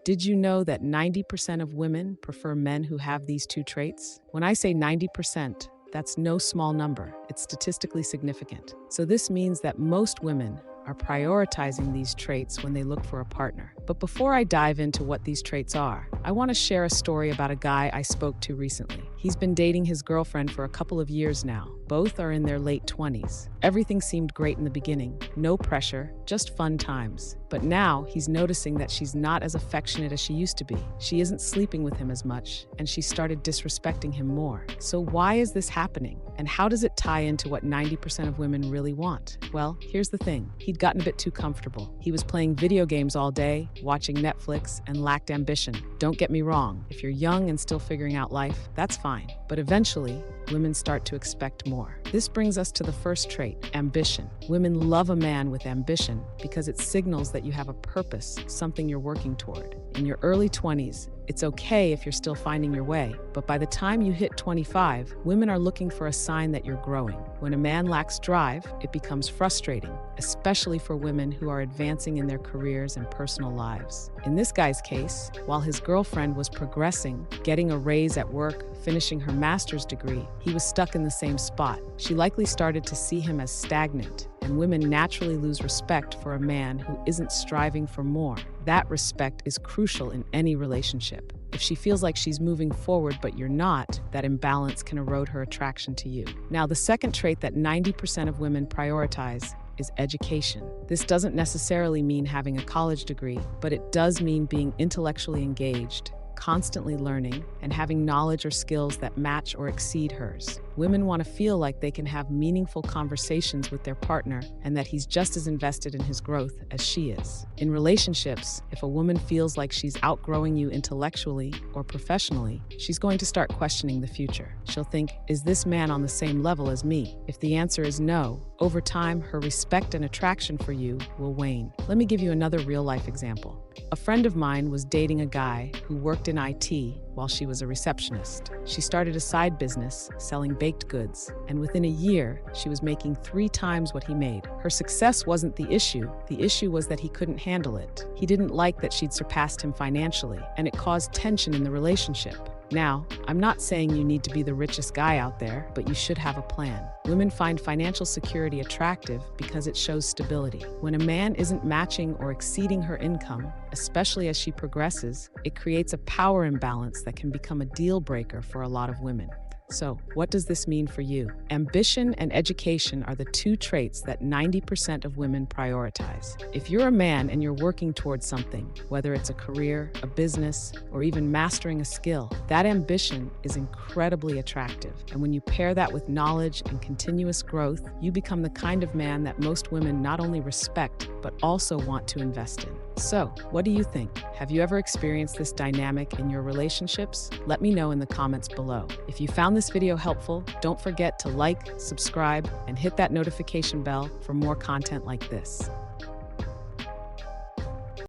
Did you know that 90% of women prefer men who have these two traits? When I say 90%, that's no small number. It's statistically significant. So this means that most women are prioritizing these traits when they look for a partner. But before I dive into what these traits are, I want to share a story about a guy I spoke to recently. He's been dating his girlfriend for a couple of years now. Both are in their late 20s. Everything seemed great in the beginning. No pressure, just fun times. But now he's noticing that she's not as affectionate as she used to be. She isn't sleeping with him as much, and she started disrespecting him more. So why is this happening? And how does it tie into what 90% of women really want? Well, here's the thing. He'd gotten a bit too comfortable. He was playing video games all day, watching Netflix, and lacked ambition. Don't get me wrong. If you're young and still figuring out life, that's fine. But eventually, women start to expect more. This brings us to the first trait, ambition. Women love a man with ambition because it signals that you have a purpose, something you're working toward. In your early 20s, it's okay if you're still finding your way, but by the time you hit 25, women are looking for a sign that you're growing. When a man lacks drive, it becomes frustrating, especially for women who are advancing in their careers and personal lives. In this guy's case, while his girlfriend was progressing, getting a raise at work, finishing her master's degree, he was stuck in the same spot. She likely started to see him as stagnant, and women naturally lose respect for a man who isn't striving for more. That respect is crucial in any relationship. If she feels like she's moving forward but you're not, that imbalance can erode her attraction to you. Now, the second trait that 90% of women prioritize is education. This doesn't necessarily mean having a college degree, but it does mean being intellectually engaged, constantly learning, and having knowledge or skills that match or exceed hers. Women want to feel like they can have meaningful conversations with their partner and that he's just as invested in his growth as she is. In relationships, if a woman feels like she's outgrowing you intellectually or professionally, she's going to start questioning the future. She'll think, is this man on the same level as me? If the answer is no, over time, her respect and attraction for you will wane. Let me give you another real-life example. A friend of mine was dating a guy who worked in IT while she was a receptionist. She started a side business selling baked goods, and within a year, she was making 3 times what he made. Her success wasn't the issue. The issue was that he couldn't handle it. He didn't like that she'd surpassed him financially, and it caused tension in the relationship. Now, I'm not saying you need to be the richest guy out there, but you should have a plan. Women find financial security attractive because it shows stability. When a man isn't matching or exceeding her income, especially as she progresses, it creates a power imbalance that can become a deal breaker for a lot of women. So, what does this mean for you? Ambition and education are the 2 traits that 90% of women prioritize. If you're a man and you're working towards something, whether it's a career, a business, or even mastering a skill, that ambition is incredibly attractive. And when you pair that with knowledge and continuous growth, you become the kind of man that most women not only respect, but also want to invest in. So, what do you think? Have you ever experienced this dynamic in your relationships? Let me know in the comments below. If you found this video helpful, don't forget to like, subscribe, and hit that notification bell for more content like this.